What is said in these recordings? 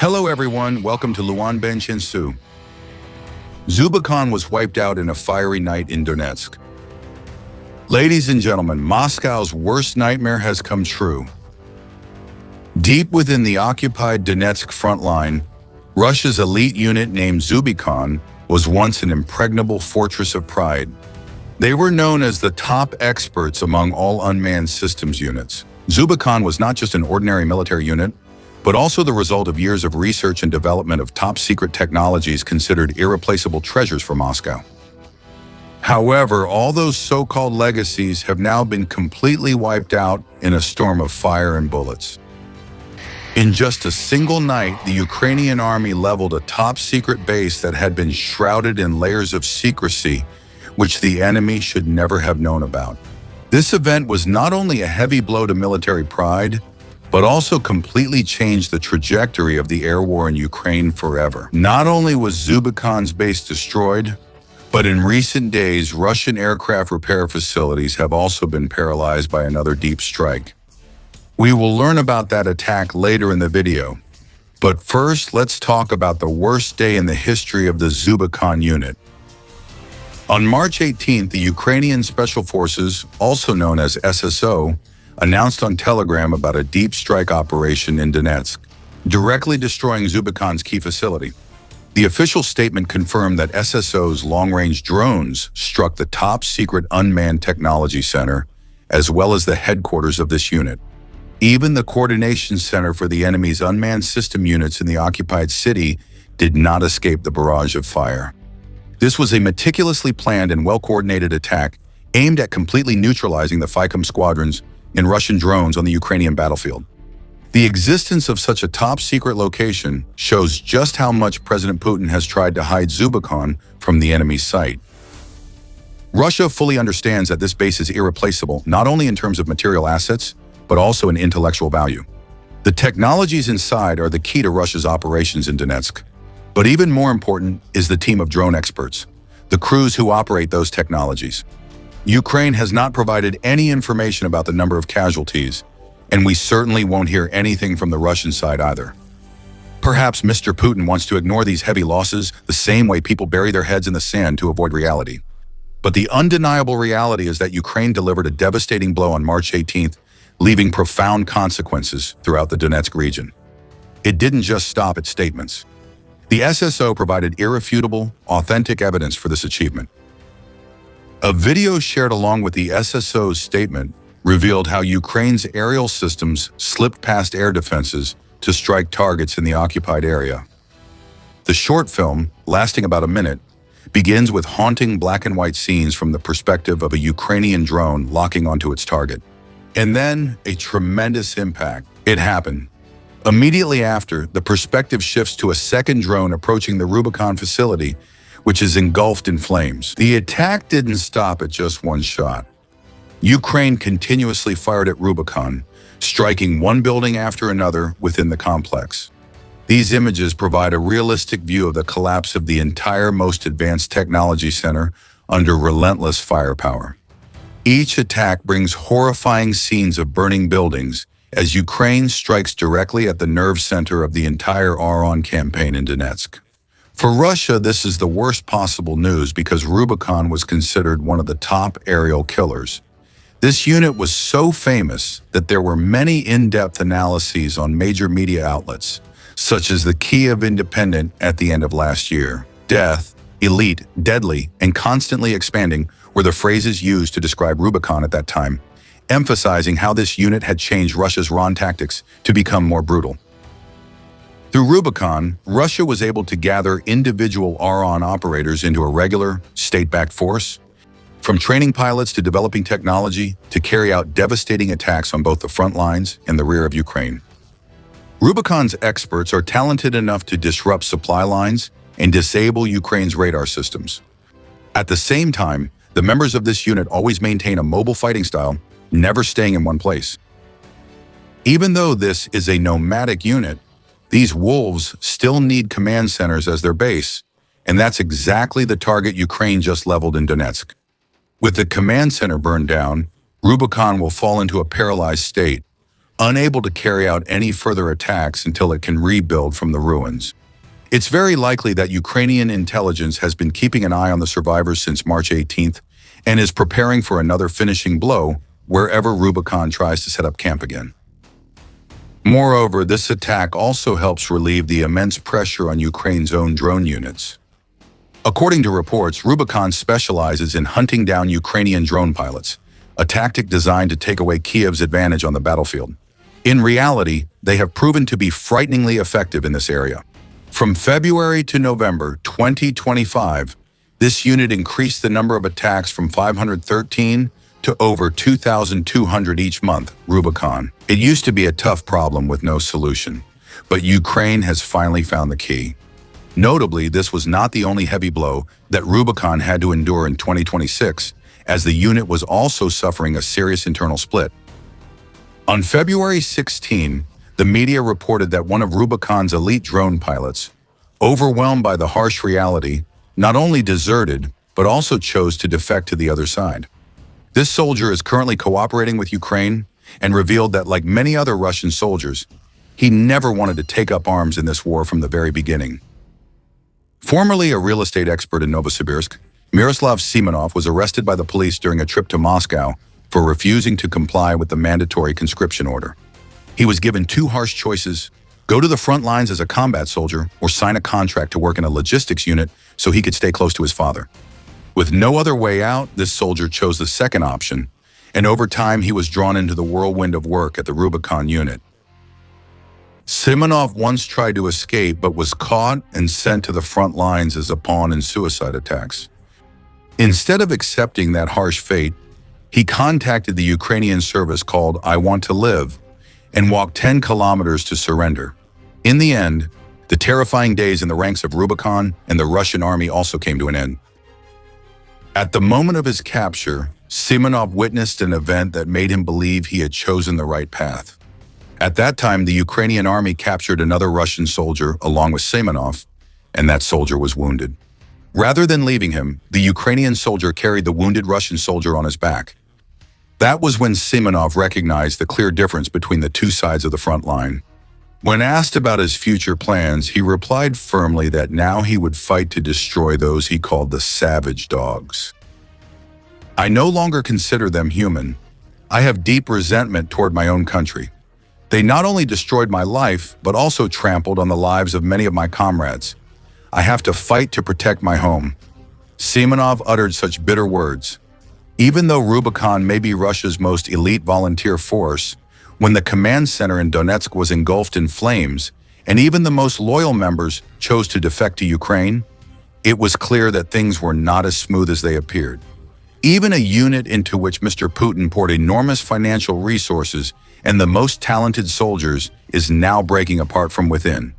Hello everyone, welcome to Luan Ben Shinsu. Rubicon was wiped out in a fiery night in Donetsk. Ladies and gentlemen, Moscow's worst nightmare has come true. Deep within the occupied Donetsk front line, Russia's elite unit named Rubicon was once an impregnable fortress of pride. They were known as the top experts among all unmanned systems units. Rubicon was not just an ordinary military unit, but also the result of years of research and development of top-secret technologies considered irreplaceable treasures for Moscow. However, all those so-called legacies have now been completely wiped out in a storm of fire and bullets. In just a single night, the Ukrainian army leveled a top-secret base that had been shrouded in layers of secrecy, which the enemy should never have known about. This event was not only a heavy blow to military pride, but also completely changed the trajectory of the air war in Ukraine forever. Not only was Rubicon's base destroyed, but in recent days, Russian aircraft repair facilities have also been paralyzed by another deep strike. We will learn about that attack later in the video. But first, let's talk about the worst day in the history of the Rubicon unit. On March 18th, the Ukrainian Special Forces, also known as SSO, announced on Telegram about a deep strike operation in Donetsk, directly destroying Rubicon's key facility. The official statement confirmed that SSO's long-range drones struck the top-secret unmanned technology center, as well as the headquarters of this unit. Even the coordination center for the enemy's unmanned system units in the occupied city did not escape the barrage of fire. This was a meticulously planned and well-coordinated attack aimed at completely neutralizing the FICOM squadrons in Russian drones on the Ukrainian battlefield. The existence of such a top-secret location shows just how much President Putin has tried to hide Rubicon from the enemy's sight. Russia fully understands that this base is irreplaceable, not only in terms of material assets, but also in intellectual value. The technologies inside are the key to Russia's operations in Donetsk. But even more important is the team of drone experts, the crews who operate those technologies. Ukraine has not provided any information about the number of casualties, and we certainly won't hear anything from the Russian side either. Perhaps Mr. Putin wants to ignore these heavy losses the same way people bury their heads in the sand to avoid reality. But the undeniable reality is that Ukraine delivered a devastating blow on March 18th, leaving profound consequences throughout the Donetsk region. It didn't just stop at statements. The SSO provided irrefutable, authentic evidence for this achievement. A video shared along with the SSO's statement revealed how Ukraine's aerial systems slipped past air defenses to strike targets in the occupied area. The short film, lasting about a minute, begins with haunting black and white scenes from the perspective of a Ukrainian drone locking onto its target. And then, a tremendous impact. It happened. Immediately after, the perspective shifts to a second drone approaching the Rubicon facility, which is engulfed in flames. The attack didn't stop at just one shot. Ukraine continuously fired at Rubicon, striking one building after another within the complex. These images provide a realistic view of the collapse of the entire most advanced technology center under relentless firepower. Each attack brings horrifying scenes of burning buildings as Ukraine strikes directly at the nerve center of the entire Aviation campaign in Donetsk. For Russia, this is the worst possible news because Rubicon was considered one of the top aerial killers. This unit was so famous that there were many in-depth analyses on major media outlets, such as the Kyiv Independent at the end of last year. Death, elite, deadly, and constantly expanding were the phrases used to describe Rubicon at that time, emphasizing how this unit had changed Russia's RON tactics to become more brutal. Through Rubicon, Russia was able to gather individual RON operators into a regular, state-backed force, from training pilots to developing technology to carry out devastating attacks on both the front lines and the rear of Ukraine. Rubicon's experts are talented enough to disrupt supply lines and disable Ukraine's radar systems. At the same time, the members of this unit always maintain a mobile fighting style, never staying in one place. Even though this is a nomadic unit, these wolves still need command centers as their base, and that's exactly the target Ukraine just leveled in Donetsk. With the command center burned down, Rubicon will fall into a paralyzed state, unable to carry out any further attacks until it can rebuild from the ruins. It's very likely that Ukrainian intelligence has been keeping an eye on the survivors since March 18th and is preparing for another finishing blow wherever Rubicon tries to set up camp again. Moreover, this attack also helps relieve the immense pressure on Ukraine's own drone units. According to reports, Rubicon specializes in hunting down Ukrainian drone pilots, a tactic designed to take away Kiev's advantage on the battlefield. In reality, they have proven to be frighteningly effective in this area. From February to November 2025, this unit increased the number of attacks from 513 to over 2,200 each month. Rubicon. It used to be a tough problem with no solution, but Ukraine has finally found the key. Notably, this was not the only heavy blow that Rubicon had to endure in 2026, as the unit was also suffering a serious internal split. On February 16, the media reported that one of Rubicon's elite drone pilots, overwhelmed by the harsh reality, not only deserted, but also chose to defect to the other side. This soldier is currently cooperating with Ukraine and revealed that, like many other Russian soldiers, he never wanted to take up arms in this war from the very beginning. Formerly a real estate expert in Novosibirsk, Miroslav Simonov was arrested by the police during a trip to Moscow for refusing to comply with the mandatory conscription order. He was given two harsh choices: go to the front lines as a combat soldier or sign a contract to work in a logistics unit so he could stay close to his father. With no other way out, this soldier chose the second option, and over time he was drawn into the whirlwind of work at the Rubicon unit. Simonov once tried to escape but was caught and sent to the front lines as a pawn in suicide attacks. Instead of accepting that harsh fate, he contacted the Ukrainian service called I Want to Live and walked 10 kilometers to surrender. In the end, the terrifying days in the ranks of Rubicon and the Russian army also came to an end. At the moment of his capture, Simonov witnessed an event that made him believe he had chosen the right path. At that time, the Ukrainian army captured another Russian soldier along with Simonov, and that soldier was wounded. Rather than leaving him, the Ukrainian soldier carried the wounded Russian soldier on his back. That was when Simonov recognized the clear difference between the two sides of the front line. When asked about his future plans, he replied firmly that now he would fight to destroy those he called the savage dogs. I no longer consider them human. I have deep resentment toward my own country. They not only destroyed my life, but also trampled on the lives of many of my comrades. I have to fight to protect my home. Simonov uttered such bitter words. Even though Rubicon may be Russia's most elite volunteer force, when the command center in Donetsk was engulfed in flames, and even the most loyal members chose to defect to Ukraine, it was clear that things were not as smooth as they appeared. Even a unit into which Mr. Putin poured enormous financial resources and the most talented soldiers is now breaking apart from within.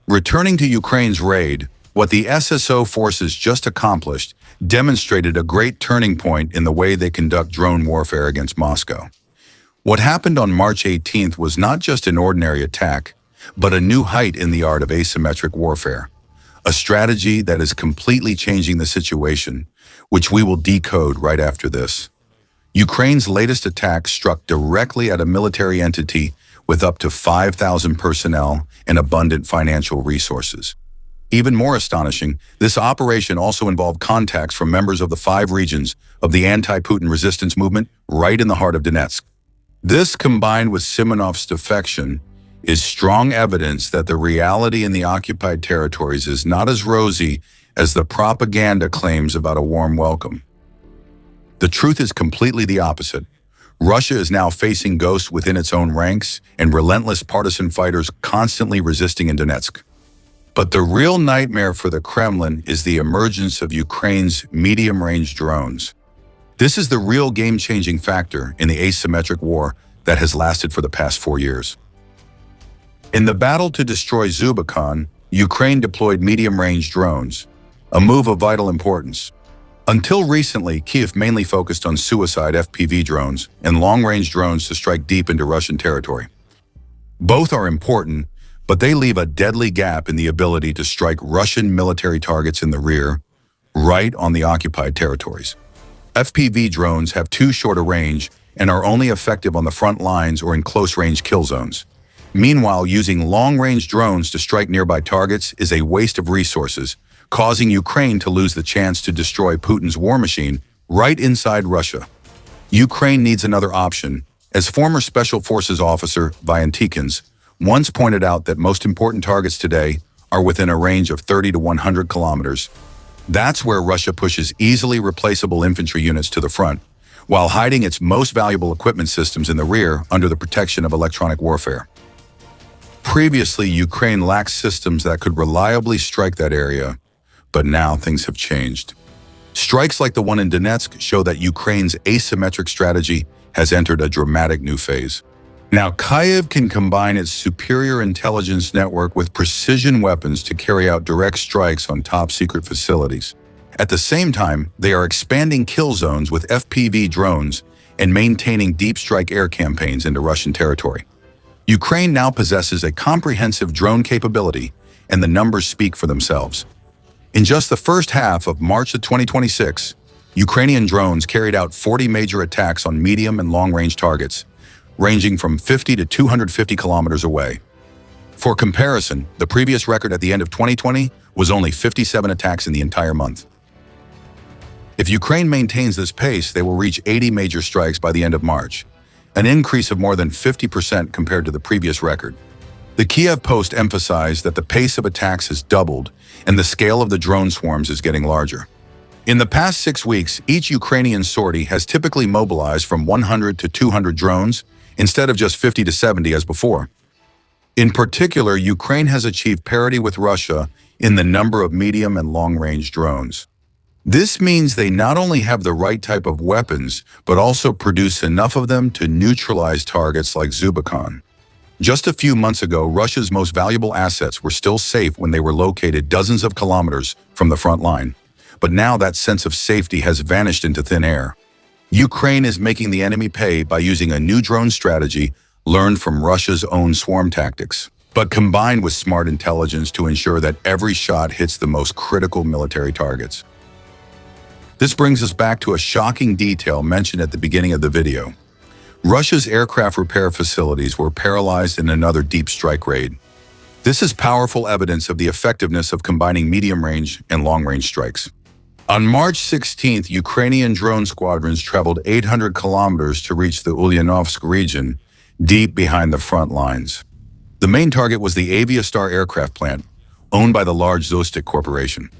Returning to Ukraine's raid, what the SSO forces just accomplished demonstrated a great turning point in the way they conduct drone warfare against Moscow. What happened on March 18th was not just an ordinary attack, but a new height in the art of asymmetric warfare, a strategy that is completely changing the situation, which we will decode right after this. Ukraine's latest attack struck directly at a military entity with up to 5,000 personnel and abundant financial resources. Even more astonishing, this operation also involved contacts from members of the 5 regions of the anti-Putin resistance movement right in the heart of Donetsk. This, combined with Simonov's defection, is strong evidence that the reality in the occupied territories is not as rosy as the propaganda claims about a warm welcome. The truth is completely the opposite. Russia is now facing ghosts within its own ranks and relentless partisan fighters constantly resisting in Donetsk. But the real nightmare for the Kremlin is the emergence of Ukraine's medium-range drones. This is the real game-changing factor in the asymmetric war that has lasted for the past 4 years. In the battle to destroy Rubicon, Ukraine deployed medium-range drones, a move of vital importance. Until recently, Kiev mainly focused on suicide FPV drones and long-range drones to strike deep into Russian territory. Both are important, but they leave a deadly gap in the ability to strike Russian military targets in the rear, right on the occupied territories. FPV drones have too short a range and are only effective on the front lines or in close-range kill zones. Meanwhile, using long-range drones to strike nearby targets is a waste of resources, causing Ukraine to lose the chance to destroy Putin's war machine right inside Russia. Ukraine needs another option, as former Special Forces officer Valentikins once pointed out that most important targets today are within a range of 30 to 100 kilometers. That's where Russia pushes easily replaceable infantry units to the front, while hiding its most valuable equipment systems in the rear under the protection of electronic warfare. Previously, Ukraine lacked systems that could reliably strike that area, but now things have changed. Strikes like the one in Donetsk show that Ukraine's asymmetric strategy has entered a dramatic new phase. Now, Kyiv can combine its superior intelligence network with precision weapons to carry out direct strikes on top-secret facilities. At the same time, they are expanding kill zones with FPV drones and maintaining deep strike air campaigns into Russian territory. Ukraine now possesses a comprehensive drone capability, and the numbers speak for themselves. In just the first half of March of 2026, Ukrainian drones carried out 40 major attacks on medium and long-range targets, ranging from 50 to 250 kilometers away. For comparison, the previous record at the end of 2020 was only 57 attacks in the entire month. If Ukraine maintains this pace, they will reach 80 major strikes by the end of March, an increase of more than 50% compared to the previous record. The Kiev Post emphasized that the pace of attacks has doubled and the scale of the drone swarms is getting larger. In the past 6 weeks, each Ukrainian sortie has typically mobilized from 100 to 200 drones instead of just 50 to 70 as before. In particular, Ukraine has achieved parity with Russia in the number of medium and long-range drones. This means they not only have the right type of weapons, but also produce enough of them to neutralize targets like Rubicon. Just a few months ago, Russia's most valuable assets were still safe when they were located dozens of kilometers from the front line. But now that sense of safety has vanished into thin air. Ukraine is making the enemy pay by using a new drone strategy learned from Russia's own swarm tactics, but combined with smart intelligence to ensure that every shot hits the most critical military targets. This brings us back to a shocking detail mentioned at the beginning of the video. Russia's aircraft repair facilities were paralyzed in another deep strike raid. This is powerful evidence of the effectiveness of combining medium-range and long-range strikes. On March 16th, Ukrainian drone squadrons traveled 800 kilometers to reach the Ulyanovsk region, deep behind the front lines. The main target was the Aviation aircraft plant, owned by the large Donetsk corporation.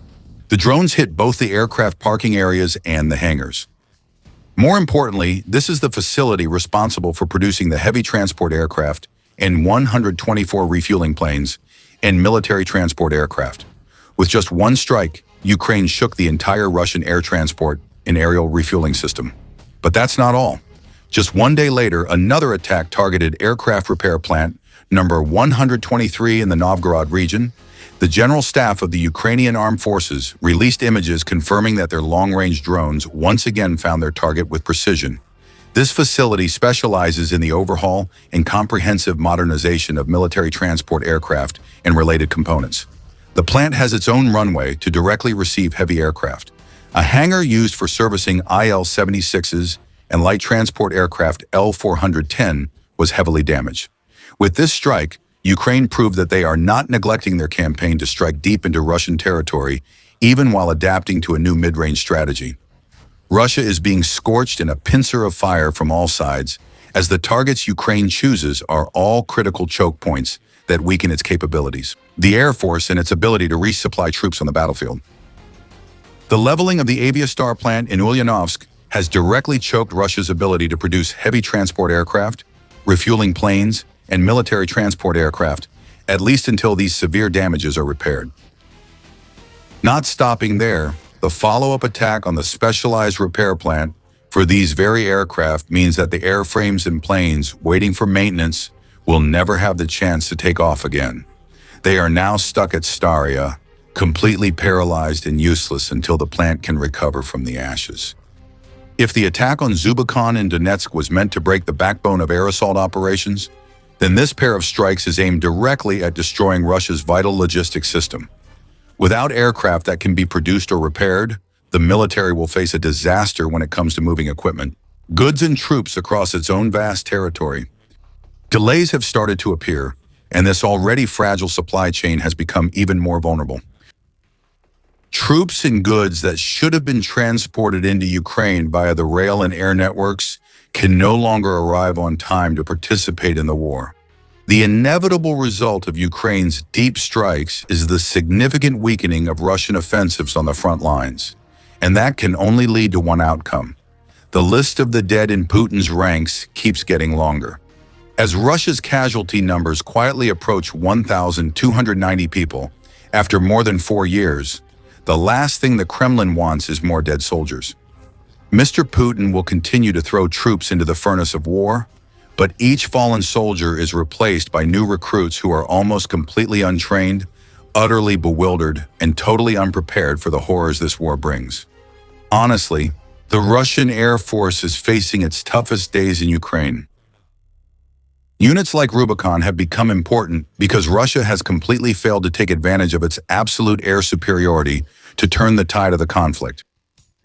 The drones hit both the aircraft parking areas and the hangars. More importantly, this is the facility responsible for producing the heavy transport aircraft and 124 refueling planes and military transport aircraft. With just one strike, Ukraine shook the entire Russian air transport and aerial refueling system. But that's not all. Just one day later, another attack targeted aircraft repair plant number 123 in the Novgorod region. The General Staff of the Ukrainian Armed Forces released images confirming that their long-range drones once again found their target with precision. This facility specializes in the overhaul and comprehensive modernization of military transport aircraft and related components. The plant has its own runway to directly receive heavy aircraft. A hangar used for servicing IL-76s and light transport aircraft L-410 was heavily damaged. With this strike, Ukraine proved that they are not neglecting their campaign to strike deep into Russian territory, even while adapting to a new mid-range strategy. Russia is being scorched in a pincer of fire from all sides, as the targets Ukraine chooses are all critical choke points that weaken its capabilities, the Air Force and its ability to resupply troops on the battlefield. The leveling of the Aviation plant in Ulyanovsk has directly choked Russia's ability to produce heavy transport aircraft, refueling planes, and military transport aircraft, at least until these severe damages are repaired. Not stopping there, the follow-up attack on the specialized repair plant for these very aircraft means that the airframes and planes waiting for maintenance will never have the chance to take off again. They are now stuck at Staria, completely paralyzed and useless until the plant can recover from the ashes. If the attack on Rubicon and Donetsk was meant to break the backbone of air assault operations, then this pair of strikes is aimed directly at destroying Russia's vital logistics system. Without aircraft that can be produced or repaired, the military will face a disaster when it comes to moving equipment. goods and troops across its own vast territory. Delays have started to appear, and this already fragile supply chain has become even more vulnerable. Troops and goods that should have been transported into Ukraine via the rail and air networks can no longer arrive on time to participate in the war. The inevitable result of Ukraine's deep strikes is the significant weakening of Russian offensives on the front lines, and that can only lead to one outcome. The list of the dead in Putin's ranks keeps getting longer. As Russia's casualty numbers quietly approach 1,290 people after more than 4 years, the last thing the Kremlin wants is more dead soldiers. Mr. Putin will continue to throw troops into the furnace of war, but each fallen soldier is replaced by new recruits who are almost completely untrained, utterly bewildered, and totally unprepared for the horrors this war brings. Honestly, the Russian Air Force is facing its toughest days in Ukraine. Units like Rubicon have become important because Russia has completely failed to take advantage of its absolute air superiority to turn the tide of the conflict.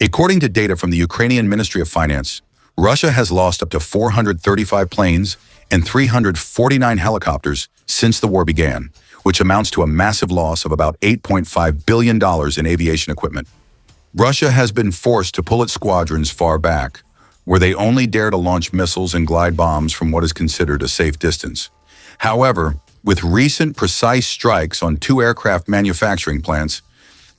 According to data from the Ukrainian Ministry of Finance, Russia has lost up to 435 planes and 349 helicopters since the war began, which amounts to a massive loss of about $8.5 billion in aviation equipment. Russia has been forced to pull its squadrons far back, where they only dare to launch missiles and glide bombs from what is considered a safe distance. However, with recent precise strikes on 2 aircraft manufacturing plants,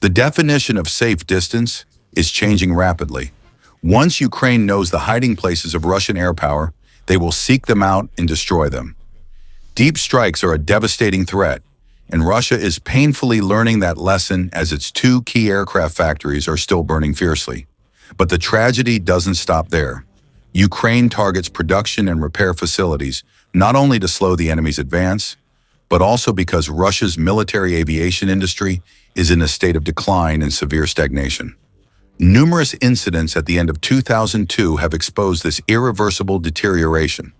the definition of safe distance is changing rapidly. Once Ukraine knows the hiding places of Russian air power, they will seek them out and destroy them. Deep strikes are a devastating threat, and Russia is painfully learning that lesson as its 2 key aircraft factories are still burning fiercely. But the tragedy doesn't stop there. Ukraine targets production and repair facilities, not only to slow the enemy's advance, but also because Russia's military aviation industry is in a state of decline and severe stagnation. Numerous incidents at the end of 2002 have exposed this irreversible deterioration.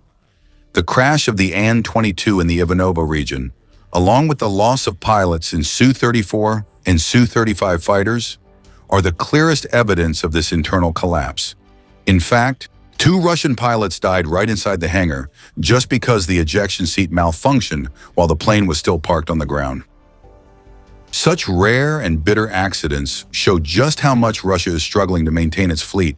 The crash of the An-22 in the Ivanovo region, along with the loss of pilots in Su-34 and Su-35 fighters, are the clearest evidence of this internal collapse. In fact, 2 Russian pilots died right inside the hangar just because the ejection seat malfunctioned while the plane was still parked on the ground. Such rare and bitter accidents show just how much Russia is struggling to maintain its fleet,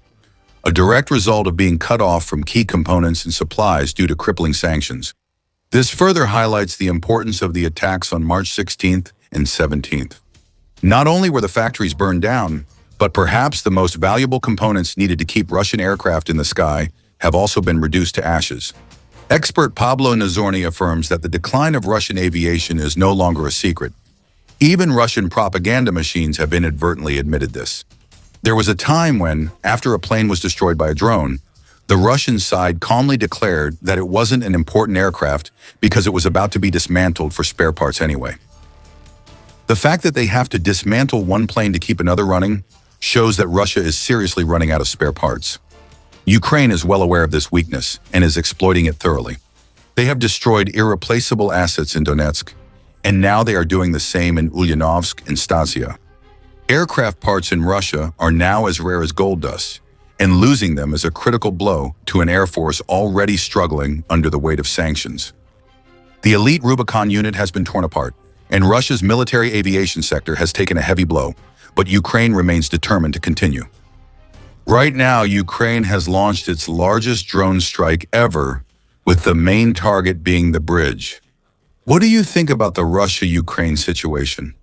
a direct result of being cut off from key components and supplies due to crippling sanctions. This further highlights the importance of the attacks on March 16th and 17th. Not only were the factories burned down, but perhaps the most valuable components needed to keep Russian aircraft in the sky have also been reduced to ashes. Expert Pablo Nazorny affirms that the decline of Russian aviation is no longer a secret. Even Russian propaganda machines have inadvertently admitted this. There was a time when, after a plane was destroyed by a drone, the Russian side calmly declared that it wasn't an important aircraft because it was about to be dismantled for spare parts anyway. The fact that they have to dismantle one plane to keep another running shows that Russia is seriously running out of spare parts. Ukraine is well aware of this weakness and is exploiting it thoroughly. They have destroyed irreplaceable assets in Donetsk, and now they are doing the same in Ulyanovsk and Stasia. Aircraft parts in Russia are now as rare as gold dust, and losing them is a critical blow to an air force already struggling under the weight of sanctions. The elite Rubicon unit has been torn apart, and Russia's military aviation sector has taken a heavy blow, but Ukraine remains determined to continue. Right now, Ukraine has launched its largest drone strike ever, with the main target being the bridge. What do you think about the Russia-Ukraine situation?